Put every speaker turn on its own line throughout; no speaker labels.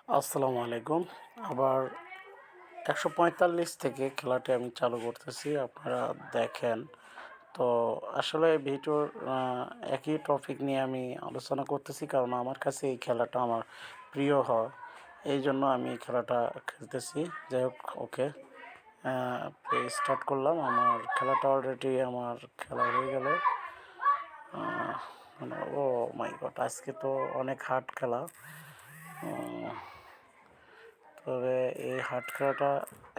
আসসালামু আলাইকুম। আবার ১৪৫ থেকে খেলাটি আমি চালু করতেছি। আপনারা দেখেন। তো আসলে ভিডিওর একই টপিক নিয়ে আমি আলোচনা করতেছি কারণ আমার কাছে এই খেলাটা আমার প্রিয় হয়। এইজন্য আমি এই খেলাটা খেলতেছি। যাই হোক ওকে। স্টার্ট করলাম। আমার খেলাটা অলরেডি আমার খেলা হয়ে গেল। আ মানে ওহ মাই গড! আজকে তো অনেক হার্ড খেলা। অ তবে এই হার্ড খেলাটা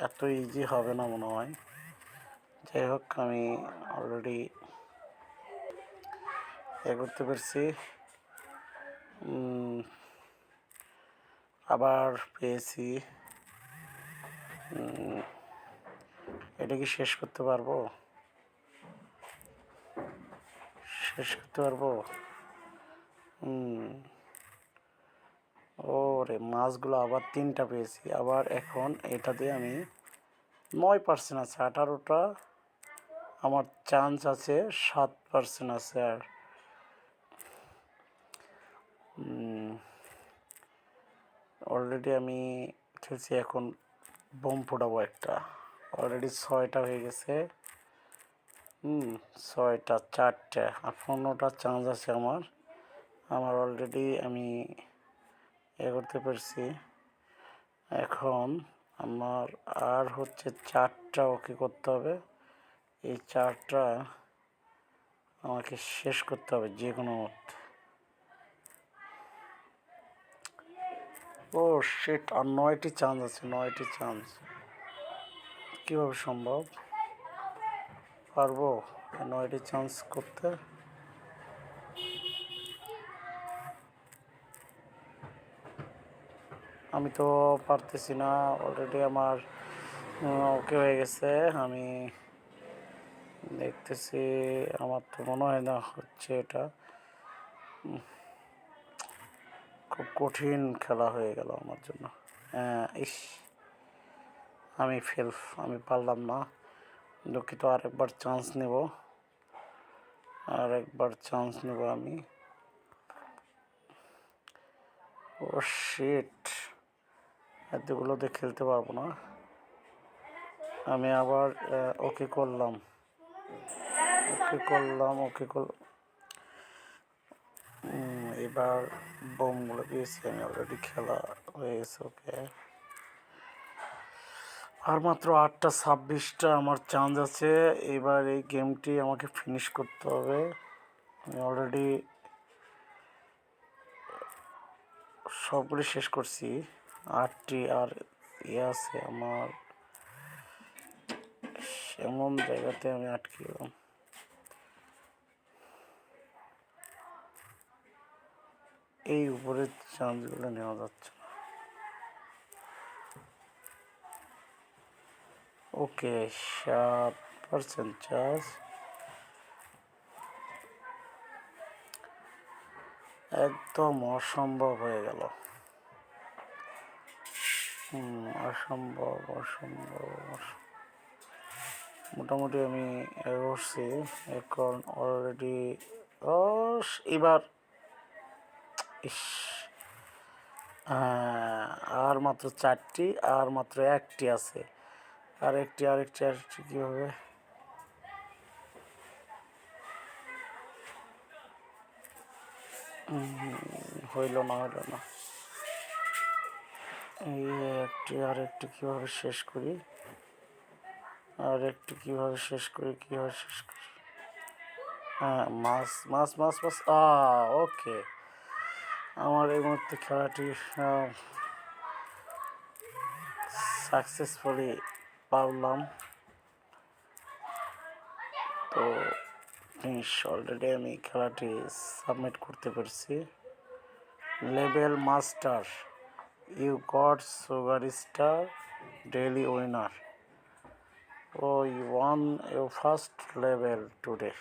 এত ইজি হবে না মনে হয়। যাই হোক আমি অলরেডি করতে পারছি। উম আবার পেয়েছি। উম এটা কি শেষ করতে পারবো? শেষ করতে পারবো? হুম। ওরে মাছগুলো আবার ৩ টা পেয়েছি। আবার এখন এটা দিয়ে আমি ৯% আছে। ১৮ টা আমার চান্স আছে ৭% আছে আর। অলরেডি আমি খেলছি এখন বোম ফোটাবো একটা। অলরেডি ৬ টা হয়ে গেছে। ৬ টা ৪ টা আর ১৫ টা চান্স আছে আমার। আমার অলরেডি আমি করতে পারছি। এখন আমার আর হচ্ছে ৪ টা ওকে করতে হবে। এই ৪ টা আমাকে শেষ করতে হবে যেকোনো মতে। Oh shit! আর ৯ টি চান্স আছে, ৯ টি চান্স। কীভাবে সম্ভব? পারবো এই ৯ টি চান্স করতে? আমি তো পারতেছি না। অলরেডি আমার ওকে হয়ে গেছে। আমি দেখতেছি আমার তো মনে হয় না হচ্ছে এটা। খুব কঠিন খেলা হয়ে গেল আমার জন্য। ইস! আমি ফেল। আমি পারলাম না। দুঃখিত। আরেকবার চান্স নেব। আরেকবার চান্স নেব আমি। Oh shit! এতগুলোতে খেলতে পারবো না। আমি আবার ওকে করলাম। এবার বোমগুলো পেয়েছি আমি অলরেডি। খেলা হয়ে গেছে ওকে। আর মাত্র ৮ টা ২৬ টা আমার চান্স আছে। এবার এই গেমটি আমাকে ফিনিশ করতে হবে। আমি অলরেডি সবগুলি শেষ করছি। ৮ টি আর আছে আমার। এমন জায়গাতে আমি আটকে গেলাম। এই উপরের চান্সগুলো নেওয়া যাচ্ছে না। ওকে ৭% চান্স। একদম অসম্ভব হয়ে গেল। অসম্ভব। মোটামুটি আমি এগোচ্ছি। এখন অলরেডি এবার ইস! হ্যাঁ, আর মাত্র ৪ টি আর মাত্র ১ টি আছে। আরেকটি কীভাবে? হইল না। এই আরেকটি কীভাবে শেষ করি? কীভাবে শেষ করি? হ্যাঁ, মাছ। ওকে। আমার এই মুহূর্তে খেলাটি সাকসেসফুলি পারলাম। তো ফিনিশ। অলরেডি আমি খেলাটি সাবমিট করতে পারছি। Level master, you got sugar star daily winner. Oh you won you first level today.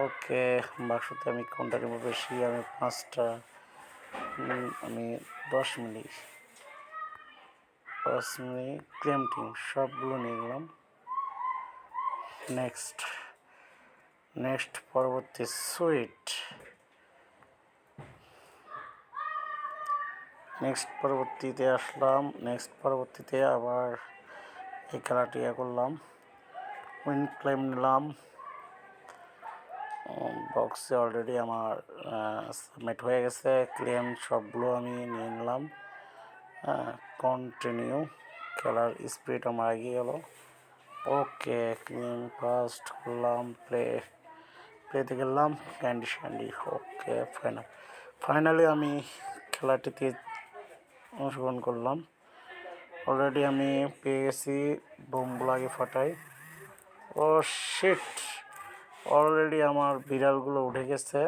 Okay. বাক্সতে আমি কোনটা নেব বেশি? আমি ৫টা। আমি ১০ মিনিট ক্লেম টিম সবগুলো নিয়ে নিলাম। নেক্সট পরবর্তী সুইট। নেক্সট পরবর্তীতে আসলাম, নেক্সট পরবর্তীতে আবার এই খেলাটি করলাম, উইন ক্লেম নিলাম। বক্সে অলরেডি আমার সাবমিট হয়ে গেছে, ক্লেম সবগুলো আমি নিয়ে নিলাম। কন্টিনিউ, খেলার স্পিড আমার এগিয়ে গেল। ওকে, ক্লেম ফার্স্ট করলাম, প্লেতে গেলাম, ক্যান্ডি শ্যান্ডি। ওকে, ফাইনালি আমি খেলাটিতে অংশগ্রহণ করলাম। অলরেডি আমি পেয়ে গেছি, বোমগুলো আগে ফাটাই। ও শিট, অলরেডি আমার বিড়ালগুলো উঠে গেছে।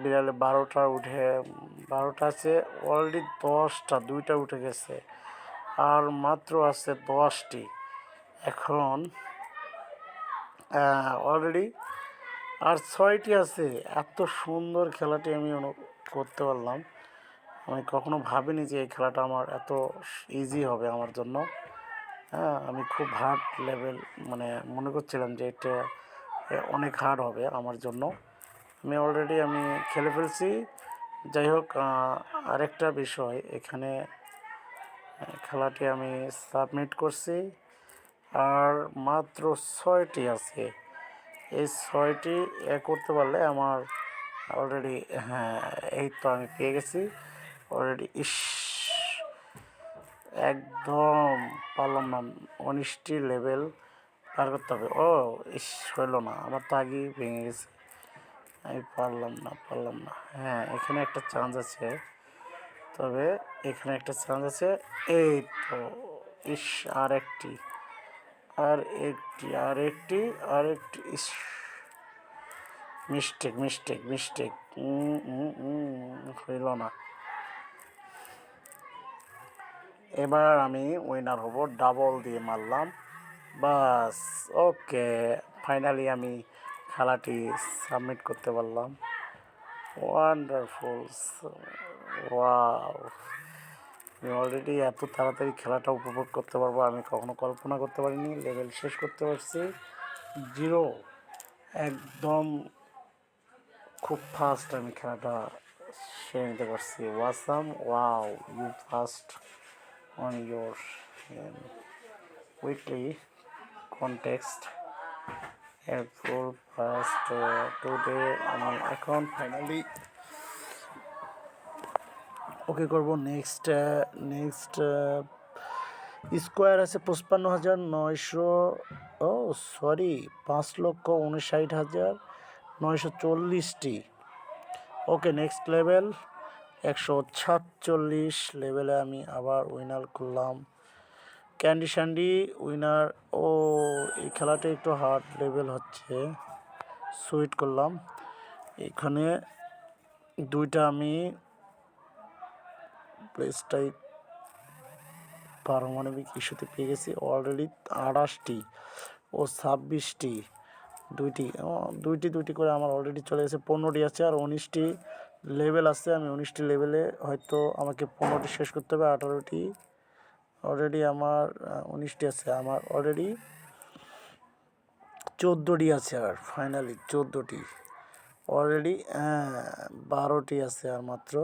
বিড়ালে 12টা উঠে, 12টা আছে অলরেডি, 10টা, 2টা উঠে গেছে, আর মাত্র আছে 10টি। এখন অলরেডি আর 6টি আছে। এত সুন্দর খেলাটি আমি করতে পারলাম। আমি কখনো ভাবিনি যে এই খেলাটা আমার এত ইজি হবে আমার জন্য। আমি খুব হার্ড লেভেল মানে মনে করছিলাম যে এটা অনেক হার্ড হবে আমার জন্য। আমি খেলে ফেলছি। যাই হোক, আরেকটা বিষয়, এখানে খেলাটি আমি সাবমিট করছি, আর মাত্র 6টি আছে। এই 6টি করতে পারলে আমার অলরেডি, হ্যাঁ এই তো আমি পেয়ে গেছি অলরেডি। একদম পারলাম না, 19টি লেভেল পার করতে হবে। হইল না, আমার তো আগেই ভেঙে গেছে, আমি পারলাম না। হ্যাঁ, এখানে একটা চান্স আছে, তবে এখানে একটা চান্স আছে। এই তো, আর একটি, মিস্টেক হইল না। এবার আমি উইনার হব, ডাবল দিয়ে মারলাম, বাস। ওকে, ফাইনালি আমি খেলাটি সাবমিট করতে পারলাম। Wonderful, wow! আমি অলরেডি এত তাড়াতাড়ি খেলাটা উপভোগ করতে পারবো আমি কখনো কল্পনা করতে পারিনি। লেভেল শেষ করতে পারছি 0, একদম খুব ফাস্ট আমি খেলাটা সেরে নিতে পারছি। Awesome, wow! You first on your weekly contest April first today. আমি এখন ফাইনালি ওকে করবো। নেক্সট স্কোয়ার আছে 55,900, ও সরি, 5,59,940টি। ওকে, নেক্সট লেভেল 146 লেভেলে আমি আবার উইনার করলাম, ক্যান্ডি শ্যান্ডি উইনার। এই খেলাটা একটু হার্ড লেভেল হচ্ছে, সুইট করলাম। এখানে 2টা আমি প্লেসটাই পারমাণবিক ইস্যুতে পেয়ে গেছি অলরেডি। 28টি ও 26টি, দুইটি করে আমার অলরেডি চলে গেছে। 15টি আছে, আর 19টি লেভেল আছে। আমি 19টি লেভেলে হয়তো আমাকে 15টি শেষ করতে হবে। 18টি অলরেডি আমার, 19টি আছে আমার অলরেডি, 14টি আছে, আর ফাইনালি 14টি অলরেডি, 12টি আছে আর মাত্র।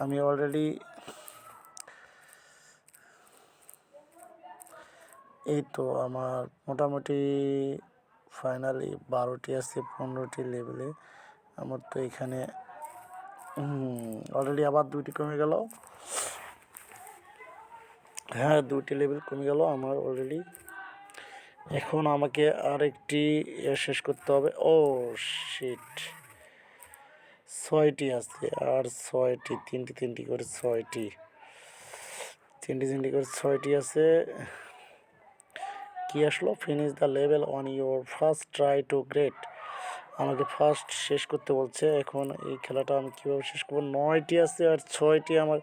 আমি অলরেডি এই তো আমার মোটামুটি ফাইনালি 12টি আছে 15টি লেভেলে আমার। তো এখানে অলরেডি আবার 2টি কমে গেল। হ্যাঁ, 2টি লেভেল কমে গেল আমার অলরেডি। এখন আমাকে আরেকটি শেষ করতে হবে। শিট, 6টি আছে, আর 6টি, 3টি করে 6টি, 3টি করে 6টি আছে। কি আসলো? Finish the level on your first try two great. আমাকে ফার্স্ট শেষ করতে বলছে। এখন এই খেলাটা আমি কীভাবে শেষ করবো? 9টি আছে, আর 6টি আমার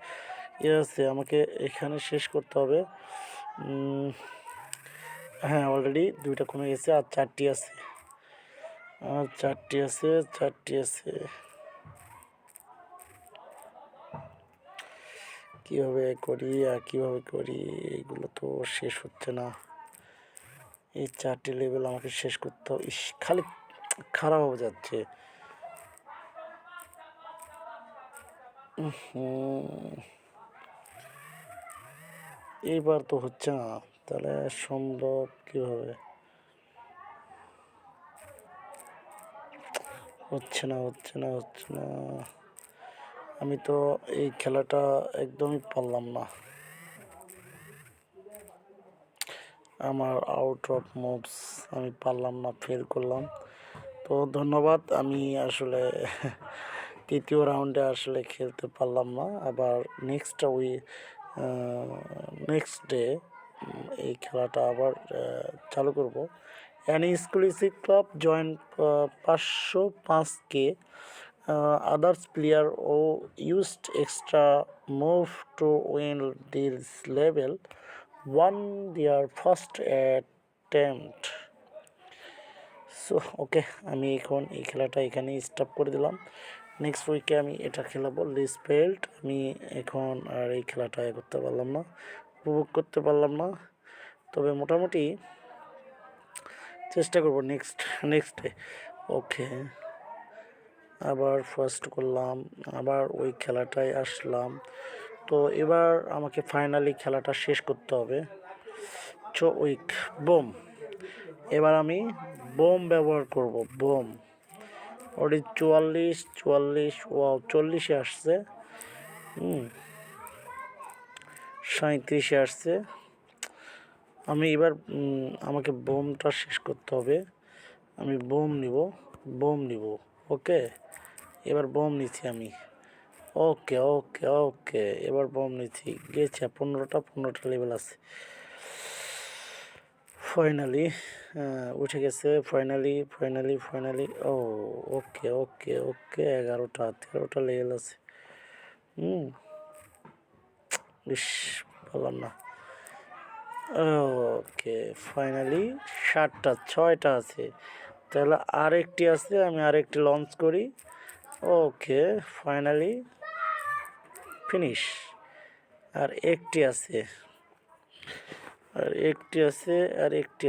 আছে, আমাকে এখানে শেষ করতে হবে। হ্যাঁ, অলরেডি 2টা কমে গেছে, আর 4টি আছে, কীভাবে করি এগুলো তো শেষ হচ্ছে না। এই 4টি লেভেল আমাকে শেষ করতে হবে। খালি খারাপ হয়ে যাচ্ছে। এইবার তো হচ্ছে না, তাহলে সম্ভব কীভাবে? হচ্ছে না, হচ্ছে না, হচ্ছে না। আমি তো এই খেলাটা একদমই পারলাম না। আমার আউট অফ মুভস, আমি পারলাম না, ফেল করলাম। তো ধন্যবাদ, আমি আসলে তৃতীয় রাউন্ডে আসলে খেলতে পারলাম না। আবার নেক্সট ডে এই খেলাটা আবার চালু করব। An exclusive club join 505K. Others player who used extra move to win this level won their first attempt. So okay, আমি এখন এই খেলাটা এখানেই স্টপ করে দিলাম। নেক্সট উইকে আমি এটা খেলাবো লিসপেল্ট। আমি এখন আর এই খেলাটা করতে পারলাম না, উপভোগ করতে পারলাম না। তবে মোটামুটি চেষ্টা করব নেক্সটে। ওকে, আবার ফার্স্ট করলাম, আবার ওই খেলাটায় আসলাম। তো এবার আমাকে ফাইনালি খেলাটা শেষ করতে হবে। উইক বোম, এবার আমি বোম ব্যবহার করব। বোম ওটি 44, ও 40-এ আসছে, 37-এ আসছে। আমি এবার আমাকে বোমটা শেষ করতে হবে। আমি বোম নিব। ওকে, এবার বোম নিচ্ছি আমি। ওকে ওকে ওকে, এবার বোম নিচ্ছি। গেছে 15টা লেভেল আছে। ফাইনালি উঠে গেছে। ফাইনালি ও ওকে ওকে ওকে, 13টা লেভেল আছে। বেশ, বললাম না। ওকে, ফাইনালি 6টা আছে। তাহলে আরেকটি আছে, আমি আরেকটি লঞ্চ করি। ওকে, ফাইনালি ফিনিশ। আর একটি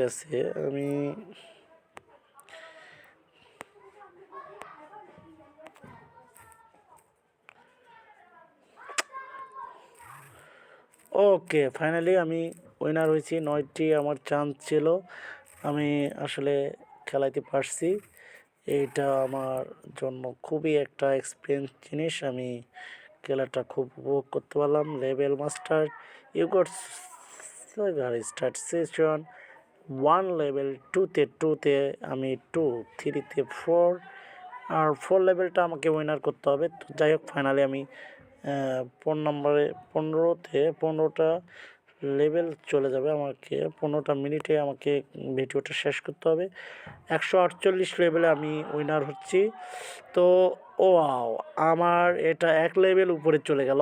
আছে, আমি ওকে, ফাইনালি আমি উইনার হয়েছি। 9টি আমার চান্স ছিল, আমি আসলে খেলাইতে পারছি। এইটা আমার জন্য খুবই একটা এক্সপিরিয়েন্স জিনিস। আমি খেলাটা খুব উপভোগ করতে পারলাম। Level master you got start session 1 level 2তে আমি 2, 3-তে 4, আর 4 লেভেলটা আমাকে উইনার করতে হবে। তো যাই হোক, ফাইনালি আমি 15টা লেভেল চলে যাবে। আমাকে 15টা মিনিটে আমাকে ভিডিওটা শেষ করতে হবে। 148 লেভেলে আমি উইনার হচ্ছি। তো ওয়াও, আমার এটা 1 লেভেল উপরে চলে গেল।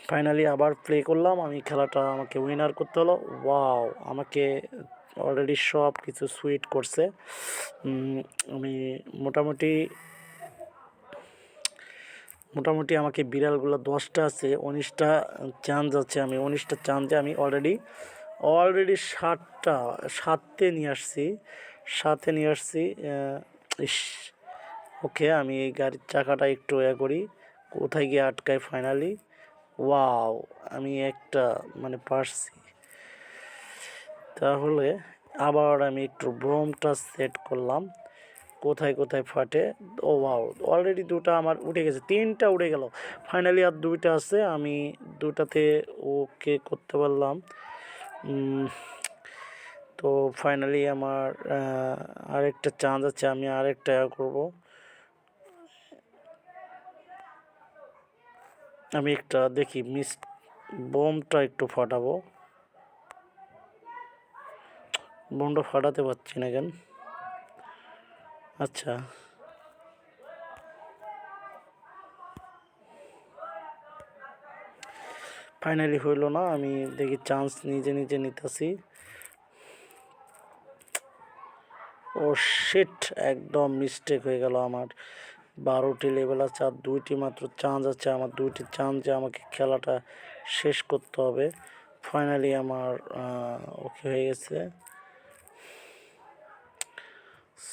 ফাইনালি আবার প্লে করলাম, আমি খেলাটা আমাকে উইনার করতে হলো। ওয়াও, আমাকে অলরেডি সব কিছু সুইট করছে। আমি মোটামুটি আমাকে বিড়ালগুলো 10টা আছে, 19টা চান্স আছে। আমি 19টা চান্সে আমি অলরেডি 7তে নিয়ে আসছি। ইস, ওকে, আমি এই গাড়ির চাকাটা একটু করি, কোথায় গিয়ে আটকায় ফাইনালি। ওয়াও, আমি একটা পারছি। তাহলে আবার আমি একটু বোমটা সেট করলাম, কোথায় ফাটে। ও ওয়াও, অলরেডি 2টা আমার উঠে গেছে, 3টা উঠে গেল। ফাইনালি আর 2টা আছে, আমি 2টাতে ওকে করতে পারলাম। তো ফাইনালি আমার আরেকটা চান্স আছে, আমি আরেকটা করব। আমি একটা দেখি বোমটা একটু ফাটাবো। বোমটা ফাটাতে পারছি না কেন? আচ্ছা, ফাইনালি হইল না। আমি দেখি চান্স নিজে নিতেছি। ও শিট, একদম মিস্টেক হয়ে গেল। আমার 12টি লেভেল আছে, আর 2টি মাত্র চান্স আছে। আমার 2টি চান্সে আমাকে খেলাটা শেষ করতে হবে। ফাইনালি আমার ওকে হয়ে গেছে।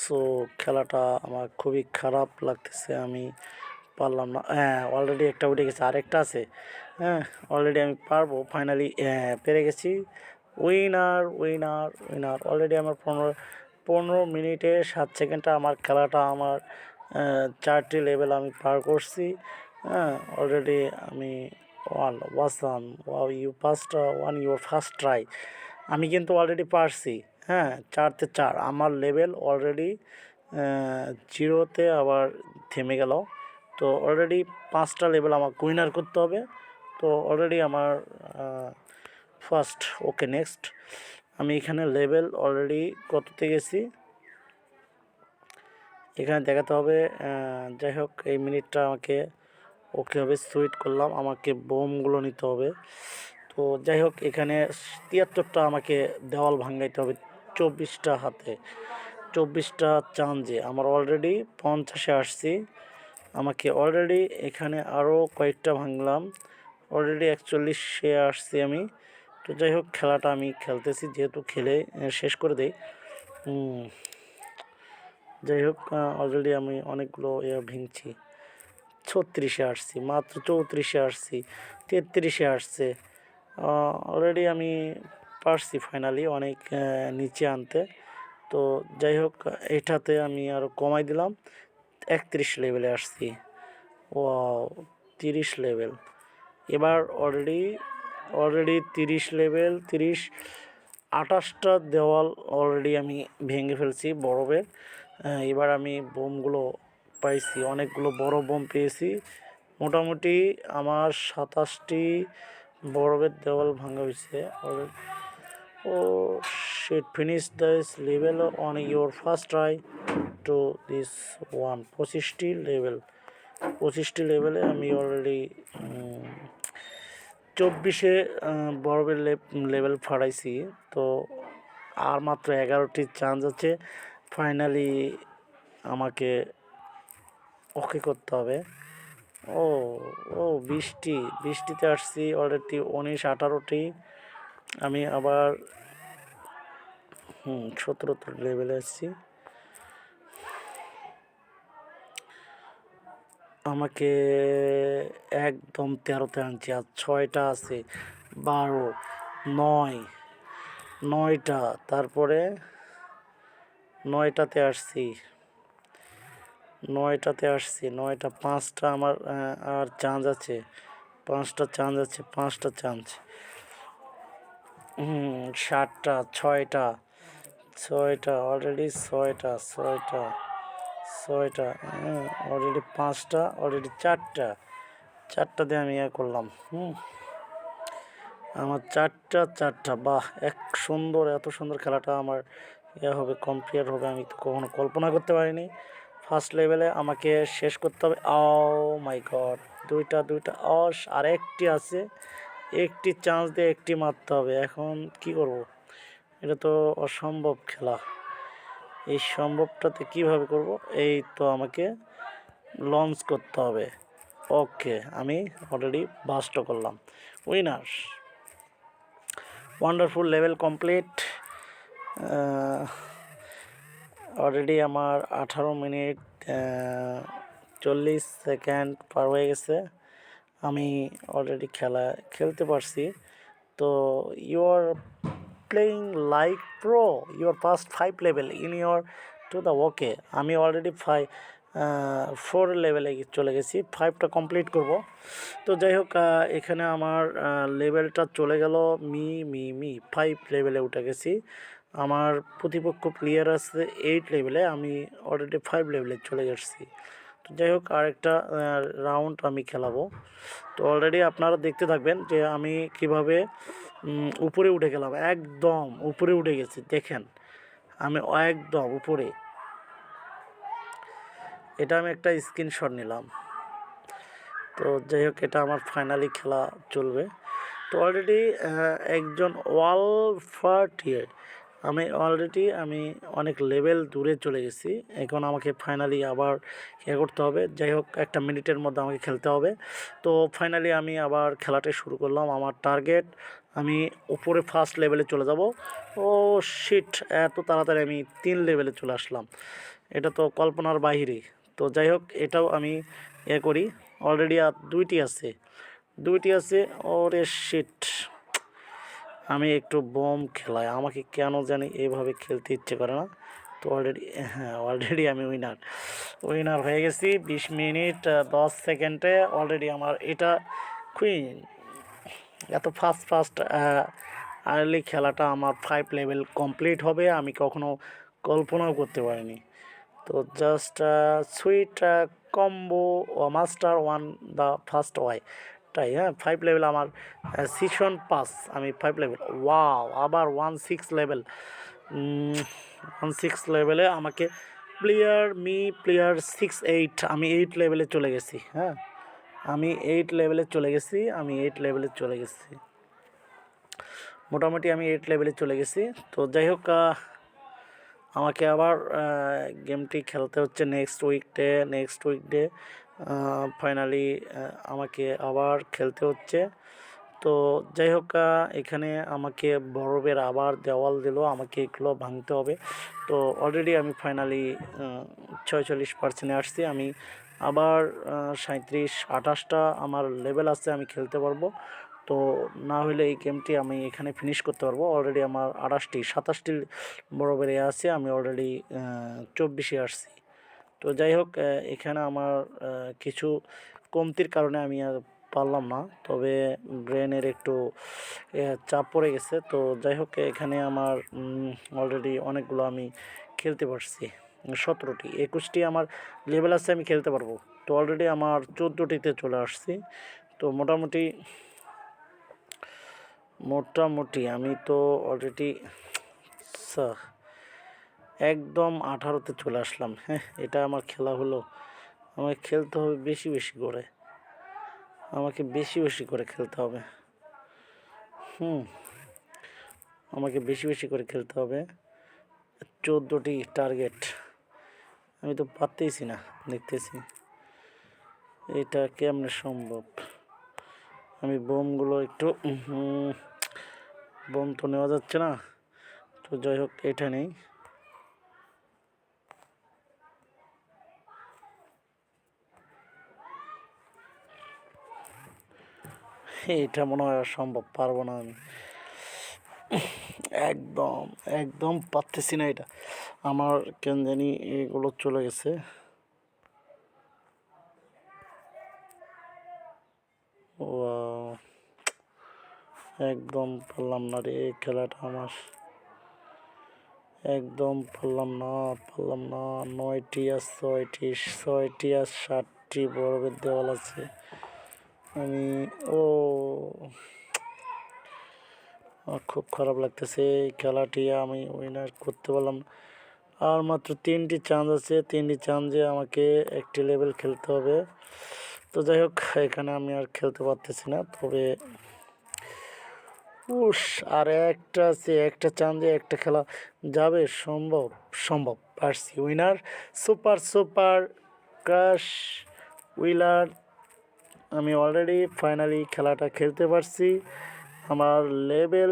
সো খেলাটা আমার খুবই খারাপ লাগতেছে। আমি পারলাম না, হ্যাঁ অলরেডি একটা উঠে গেছে, আরেকটা আছে। হ্যাঁ অলরেডি আমি পারবো, ফাইনালি পেরে গেছি। উইনার উইনার উইনার, অলরেডি আমার 15 মিনিটে 7 সেকেন্ডে আমার খেলাটা আমার 4টি লেভেল আমি পার করছি। হ্যাঁ অলরেডি আমি awesome you first your first try, আমি কিন্তু অলরেডি পারছি। হ্যাঁ 4-4 আমার লেভেল অলরেডি 0-তে আবার থেমে গেল। তো অলরেডি 5টা লেভেল আমাকে উইনার করতে হবে। তো অলরেডি আমার ফার্স্ট, ওকে নেক্সট। আমি এখানে লেভেল অলরেডি কততে গেছি এখানে দেখাতে হবে। যাই হোক এই মিনিটটা আমাকে ওকে হবে, সুইট করলাম, আমাকে বোমগুলো নিতে হবে। তো যাই হোক এখানে 73টা আমাকে দেওয়াল ভাঙাইতে হবে, 24টা হাতে, 24টা চান্সে আমার অলরেডি 50-এ আসছি। আমাকে অলরেডি এখানে আরও কয়েকটা ভাঙলাম, অলরেডি 41-এ আসছি আমি। তো যাই হোক খেলাটা আমি খেলতেছি, যেহেতু খেলে শেষ করে দেই। যাই হোক অলরেডি আমি অনেকগুলো ভেঙছি। 36-এ আসছি, মাত্র 34-এ আসছি, 33-এ আসছে। অলরেডি আমি পারছি ফাইনালি অনেক নিচে আনতে। তো যাই হোক এটাতে আমি আরও কমাই দিলাম, 31 লেভেলে আসছি। ও 30 লেভেল, এবার অলরেডি 30 লেভেল, 28টা দেওয়াল অলরেডি আমি ভেঙে ফেলছি বরফের। এবার আমি বোমগুলো পাইছি, অনেকগুলো বড় বোম পেয়েছি। মোটামুটি আমার 27টি বরফের দেওয়াল ভাঙা হয়েছে। Oh shit, finish this level on your first try to this one. 25টি লেভেলে আমি অলরেডি 24-এ বরফের লেভেল ফাড়াইছি। তো আর মাত্র 11টি চান্স আছে, ফাইনালি আমাকে ওকে করতে হবে। ও ও বৃষ্টিতে আসছি অলরেডি 19-18টি। আমি আবার 17 লেভেলে আসছি। আমাকে একদম 13তে আনছি, আর 6টা আছে, 12, 9টা, তারপরে 9টাতে আসছি, 9টা, 5টা আমার আর চান্স আছে, 5টা চান্স আছে, 5টা চান্স। 7টা, 6টা অলরেডি, 6টা অলরেডি, 5টা অলরেডি, 4টা দিয়ে আমি করলাম। আমার 4টা, বাহ, এত সুন্দর খেলাটা আমার হবে, কমপ্লিট হবে, আমি তো কখনো কল্পনা করতে পারিনি। ফার্স্ট লেভেলে আমাকে শেষ করতে হবে। ও মাই গড, দুইটা, আর একটি আছে, একটি চান্স দিয়ে একটি মারতে হবে। এখন কি করব, এটা তো অসম্ভব খেলা। এই সম্ভবটাতে কিভাবে করব, এই তো আমাকে লঞ্চ করতে হবে। ওকে আমি অলরেডি বাস্ট করলাম, winner, wonderful level complete. Already আমার 18 মিনিট 40 সেকেন্ড পার হয়ে গেছে, আমি অলরেডি খেলতে পারছি। তো you are playing like pro, your passed 5 level in your to the, okay আমি অলরেডি 4 লেভেলে চলে গেছি, 5টা কমপ্লিট করব। তো যাই হোক এখানে আমার লেভেলটা চলে গেল 5 লেভেলে উঠে গেছি। আমার প্রতিপক্ষ প্লেয়ার আছে 8 লেভেলে, আমি অলরেডি 5 লেভেলে চলে গেছি। তো যাই হোক আরেকটা রাউন্ড আমি খেলাবো। তো অলরেডি আপনারা দেখতে থাকবেন যে আমি কিভাবে উপরে উঠে গেলাম, একদম উপরে উঠে গেছি, দেখেন আমি একদম উপরে। এটা আমি একটা স্ক্রিনশট নিলাম। তো যাই হোক এটা আমার ফাইনালি খেলা চলবে। তো অলরেডি একজন ওয়াল ফাটিয়ে আমি অনেক লেভেল দূরে চলে গেছি। এখন আমাকে ফাইনালি আবার করতে হবে। যাই হোক 1 মিনিটের মধ্যে আমাকে খেলতে হবে। তো ফাইনালি আমি আবার খেলাটা শুরু করলাম। আমার টার্গেট, আমি উপরে ফার্স্ট লেভেলে চলে যাব। ও শিট, এত তাড়াতাড়ি আমি 3 লেভেলে চলে আসলাম, এটা তো কল্পনার বাহিরে। তো যাই হোক এটাও আমি এ করি। অলরেডি আর দুইটি আছে। ওরে শিট, আমি একটু বোম খেলাই, আমাকে কেন জানি এভাবে খেলতে ইচ্ছে করে না। তো অলরেডি আমি উইনার হয়ে গেছি। 20 মিনিট 10 সেকেন্ডে অলরেডি আমার এটা কুইন। এত ফাস্ট আর্লি খেলাটা আমার 5 লেভেল কমপ্লিট হবে আমি কখনো কল্পনাও করতে পারিনি। তো just sweet combo master one the first why তাই, হ্যাঁ 5 লেভেল আমার সিজন পাস, আমি 5 লেভেল। ওয়াও, আবার 16 লেভেল। 16 লেভেলে আমাকে প্লেয়ার 6 8, আমি 8 লেভেলে চলে গেছি। হ্যাঁ, আমি 8 লেভেলে চলে গেছি। মোটামুটি আমি 8 লেভেলে চলে গেছি। তো যাই হোক, আমাকে আবার গেমটি খেলতে হচ্ছে নেক্সট উইকডে ফাইনালি আমাকে আবার খেলতে হচ্ছে। তো যাই হোক, এখানে আমাকে বরফের আবার দেওয়াল দিল, আমাকে এগুলো ভাঙতে হবে। তো অলরেডি আমি ফাইনালি 46% আসছি। আমি আবার 37 28টা আমার লেভেল আছে, আমি খেলতে পারবো। তো না হলে এই গেমটি আমি এখানে ফিনিশ করতে পারবো। অলরেডি আমার 27টি বরফের আছে, আমি অলরেডি 24-এ আসছি। তো যাই হোক, এখানে আমার কিছু কমতির কারণে আমি আর পারলাম না, তবে ব্রেনের একটু চাপ পড়ে গেছে। তো যাই হোক, এখানে আমার অলরেডি অনেকগুলো আমি খেলতে পারছি। 17টি 21টি আমার লেভেল আছে, আমি খেলতে পারবো। তো অলরেডি আমার 14টিতে চলে আসছি। তো মোটামুটি আমি তো অলরেডি একদম 18তে চলে আসলাম। হ্যাঁ, এটা আমার খেলা হলো। আমাকে খেলতে হবে বেশি করে খেলতে হবে। আমাকে বেশি করে খেলতে হবে। 14টি টার্গেট, আমি তো পারতেইছি না, দেখতেছি এটা কেমনে সম্ভব। আমি বোমগুলো একটু বোম তো নেওয়া যাচ্ছে না। তো যাই হোক, এটা নেই। এটা মনে হয় সম্ভব, পারবো না আমি। একদম পারতেছি না। এটা আমার কেন জানি এগুলো চলে গেছে। একদম পারলাম না রে খেলাটা আমার, একদম পারলাম না। 9টি আর 7টি বরফের দেওয়াল আছে। আমি আমার খুব খারাপ লাগতেছে এই খেলাটি আমি উইনার করতে পারলাম না। আর মাত্র 3টি চান্স আছে, 3টি চান্সে আমাকে একটি লেভেল খেলতে হবে। তো যাই হোক, এখানে আমি আর খেলতে পারতেছি না। তবে আর একটা চান্সে একটা খেলা যাবে, সম্ভব পারছি। উইনার সুপার ক্রাশ উইলার, আমি অলরেডি ফাইনালি খেলাটা খেলতে পারছি। আমার লেভেল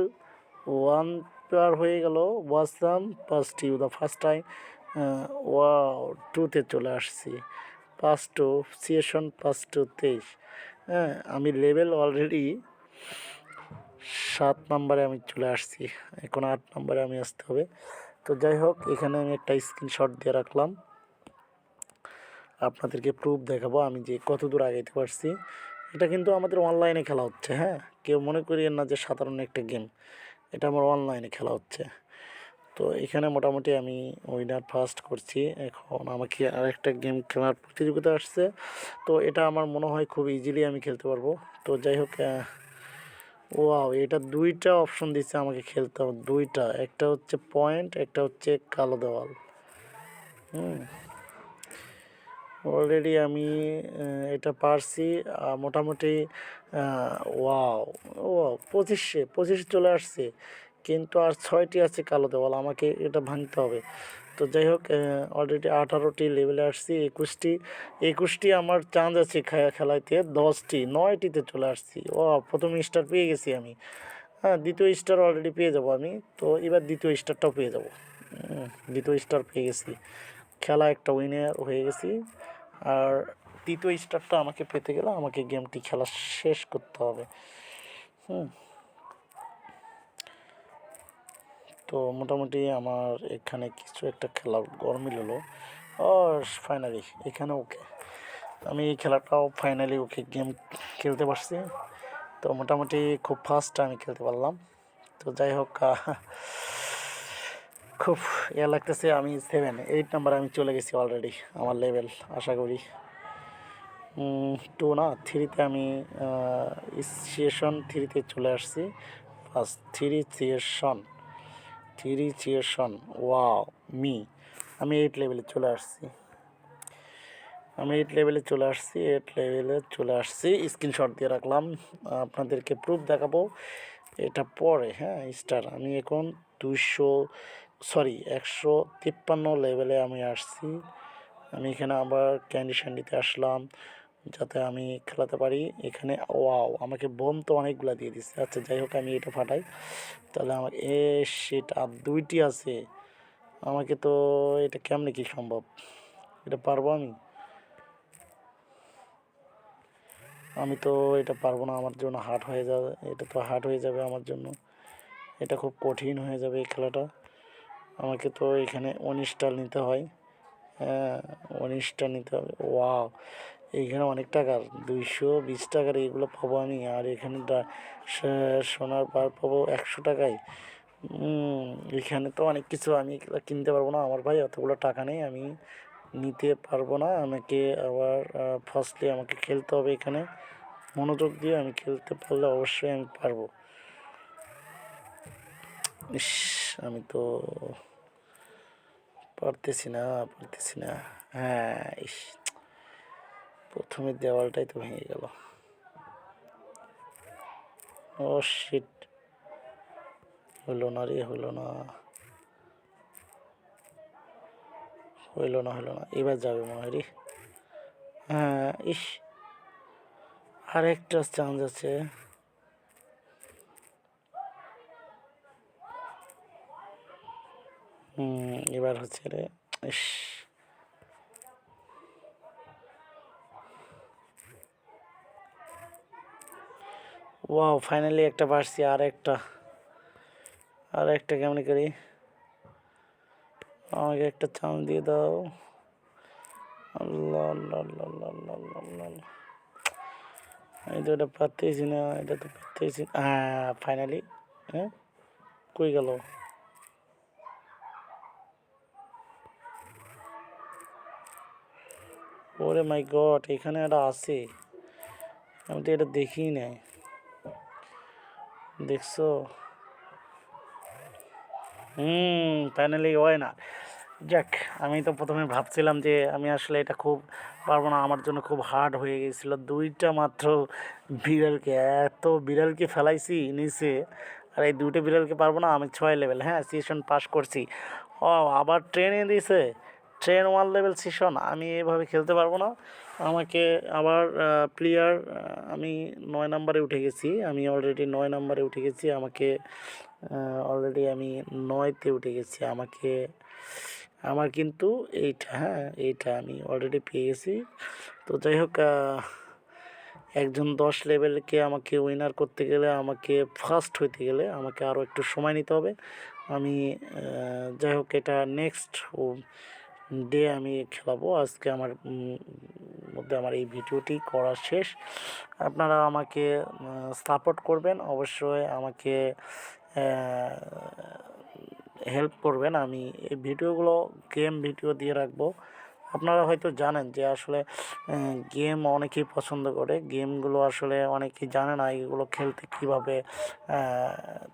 1 পার হয়ে গেল। Awesome first time. ওয়াও, 2তে চলে আসছি। 5 টু 23। হ্যাঁ, আমি লেভেল অলরেডি 7 নম্বরে আমি চলে আসছি। এখন 8 নম্বরে আমি আসতে হবে। তো যাই হোক, এখানে আমি একটা স্ক্রিনশট দিয়ে রাখলাম, আপনাদেরকে প্রুফ দেখাবো আমি যে কত দূর আগাইতে পারছি। এটা কিন্তু আমাদের অনলাইনে খেলা হচ্ছে। হ্যাঁ, কেউ মনে করিয়েন না যে সাধারণ একটা গেম, এটা আমার অনলাইনে খেলা হচ্ছে। তো এখানে মোটামুটি আমি উইনার ফার্স্ট করছি। এখন আমাকে আরেকটা গেম খেলার প্রতিযোগিতা আসছে। তো এটা আমার মনে হয় খুব ইজিলি আমি খেলতে পারবো। তো যাই হোক, ওয়াও, এটা 2টা অপশন দিচ্ছে আমাকে খেলতে হবে। 2টা, একটা হচ্ছে পয়েন্ট, একটা হচ্ছে কালো দেওয়াল। অলরেডি আমি এটা পারছি মোটামুটি। ওয়াও, 25-এ চলে আসছে, কিন্তু আর 6টি আছে কালো দেওয়াল, আমাকে এটা ভাঙতে হবে। তো যাই হোক, অলরেডি 18টি লেভেলে আসছি। 21টি আমার চান্স আছে খেলাইতে। 9টিতে চলে আসছি। প্রথম স্টার পেয়ে গেছি আমি। হ্যাঁ, দ্বিতীয় স্টার অলরেডি পেয়ে যাব আমি। তো এবার দ্বিতীয় স্টারটাও পেয়ে যাব। দ্বিতীয় স্টার পেয়ে গেছি, খেলা একটা উইনার হয়ে গেছি। আর তৃতীয় স্টারটা আমাকে পেতে গেলে আমাকে গেমটি খেলা শেষ করতে হবে। হুম তো মোটামুটি আমার এখানে কিছু একটা খেলা গরম মিললো। ও ফাইনালি এখানে ওকে, আমি এই খেলাটাও ফাইনালি ওকে গেম খেলতে পারছি। তো মোটামুটি খুব ফাস্ট আমি খেলতে পারলাম। তো যাই হোক, খুব ইয়ে লাগতেছে। আমি 8 নাম্বার আমি চলে গেছি অলরেডি আমার লেভেল। আশা করি 2 না 3তে আমি সিয়েশন 3তে চলে আসছি। ফার্স্ট 3 সিয়েশন ওয়াও মি, আমি 8 লেভেলে চলে আসছি। স্ক্রিনশট দিয়ে রাখলাম, আপনাদেরকে প্রুফ দেখাবো এটা পরে। হ্যাঁ স্টার আমি এখন 153 লেভেলে আমি আসছি। আমি এখানে আবার ক্যান্ডি শ্যান্ডিতে আসলাম যাতে আমি খেলাতে পারি এখানে। ওয়াও আমাকে বোম তো অনেকগুলা দিয়ে দিচ্ছে। আচ্ছা যাই হোক, আমি এটা ফাটাই তাহলে আমার সেটা 2টি আছে। আমাকে তো এটা কেমনে কি সম্ভব, এটা পারবো আমি তো এটা পারবো না, আমার জন্য হার্ড হয়ে যাবে। এটা তো হার্ড হয়ে যাবে আমার জন্য, এটা খুব কঠিন হয়ে যাবে এই খেলাটা। আমাকে তো এখানে 19টা নিতে হয়। হ্যাঁ 19টা নিতে হবে। ওয়াও এইখানে অনেক টাকার 220 টাকার এইগুলো পাবো আমি। আর এখানে সোনার বার পাবো 100 টাকায়। এখানে তো অনেক কিছু, আমি এগুলো কিনতে পারবো না। আমার ভাই অতগুলো টাকা নেই, আমি নিতে পারবো না। আমাকে আবার ফার্স্টলি আমাকে খেলতে হবে এখানে মনোযোগ দিয়ে। আমি খেলতে পারলে অবশ্যই আমি পারবো। ইস আমি তো পারতেছি না। হ্যাঁ ইস, প্রথমে দেওয়ালটাই তো ভেঙে গেল। ও শিট, হলো না রে, হলো না। এবার যাবে মনে হয় রে। হ্যাঁ ইস, আর একটা চান্স আছে। এবার হচ্ছে রে। ইস ওয়াও ফাইনালি একটা পারছি। আর একটা কেমনি করি, আমাকে একটা চান্স দিয়ে দাও। আল্লাহ আল্লাহ আল্লাহ আল্লাহ আল্লাহ আল্লাহ আল্লাহ। আমি তো এটা পারতেছি না, হ্যাঁ ফাইনালি। হ্যাঁ কই গেল? ওরে মাই গড, এখানে একটা আছে, আমি তো এটা দেখিই নাই। দেখছো? ফাইনালি হয় না। যাক, আমি তো প্রথমে ভাবছিলাম যে আমি আসলে এটা খুব পারবো না, আমার জন্য খুব হার্ড হয়ে গেছিলো। 2টা মাত্র বিড়ালকে, এত বিড়ালকে ফেলাইছি নিচে, আর এই 2টা বিড়ালকে পারবো না। আমি 6 লেভেল, হ্যাঁ সেশন পাস করছি। ও আবার ট্রেনে দিয়েছে, ট্রেন 1 লেভেল সেশন। আমি এভাবে খেলতে পারবো না। আমাকে আবার প্লেয়ার, আমি 9 নাম্বারে উঠে গেছি। আমি অলরেডি 9 নাম্বারে উঠে গেছি। আমাকে অলরেডি আমি 9তে উঠে গেছি। আমার কিন্তু এইটা আমি অলরেডি পেয়ে গেছি। তো যাই হোক, একজন 10 লেভেলকে আমাকে উইনার করতে গেলে, আমাকে ফার্স্ট হইতে গেলে আমাকে আরও একটু সময় নিতে হবে। আমি যাই হোক, এটা নেক্সট ডে আমি খেলাবো। আজকে আমার মধ্যে আমার এই ভিডিওটি করা শেষ। আপনারা আমাকে সাপোর্ট করবেন, অবশ্যই আমাকে হেল্প করবেন। আমি এই ভিডিওগুলো গেম ভিডিও দিয়ে রাখবো। আপনারা হয়তো জানেন যে আসলে গেম অনেকেই পছন্দ করে, গেমগুলো আসলে অনেকেই জানে না এগুলো খেলতে কীভাবে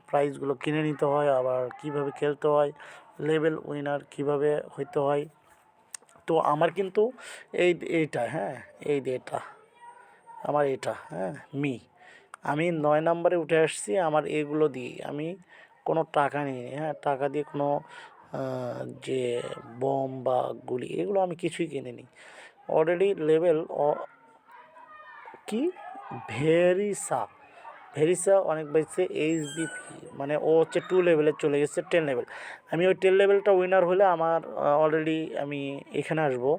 প্রাইজগুলো কিনে নিতে হয়, আবার কিভাবে খেলতে হয়, লেভেল উইনার কিভাবে হইতে হয়। তো আমার কিন্তু এইটা, হ্যাঁ এই এটা আমার, হ্যাঁ আমি 9 নম্বরে উঠে আসছি। আমার এগুলো দিয়ে আমি কোনো টাকা নিইনি, হ্যাঁ টাকা দিয়ে কোনো যে বম বা গুলি এগুলো আমি কিছুই কিনিনি। অলরেডি লেভেল কি ভেরি ভেরিসা অনেক পাইছে এইচবিপি, মানে ও হচ্ছে 2 লেভেলে চলে গেছে 10 লেভেল। আমি ওই 10 লেভেলটা উইনার হলে আমার অলরেডি আমি এখানে আসবো।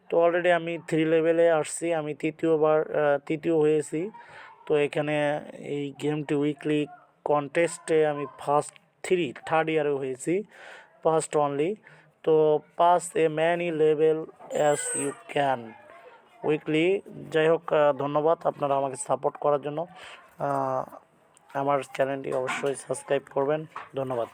তো অলরেডি আমি 3 লেভেলে আসছি, আমি তৃতীয় হয়েছি। তো এখানে এই গেমটি উইকলি কন্টেস্টে আমি থার্ড ইয়ারে হয়েছি, ফার্স্ট অনলি। তো pass a many level as you can weekly. যাই হোক, ধন্যবাদ আপনারা আমাকে সাপোর্ট করার জন্য। আমার চ্যানেলটি অবশ্যই সাবস্ক্রাইব করবেন। ধন্যবাদ।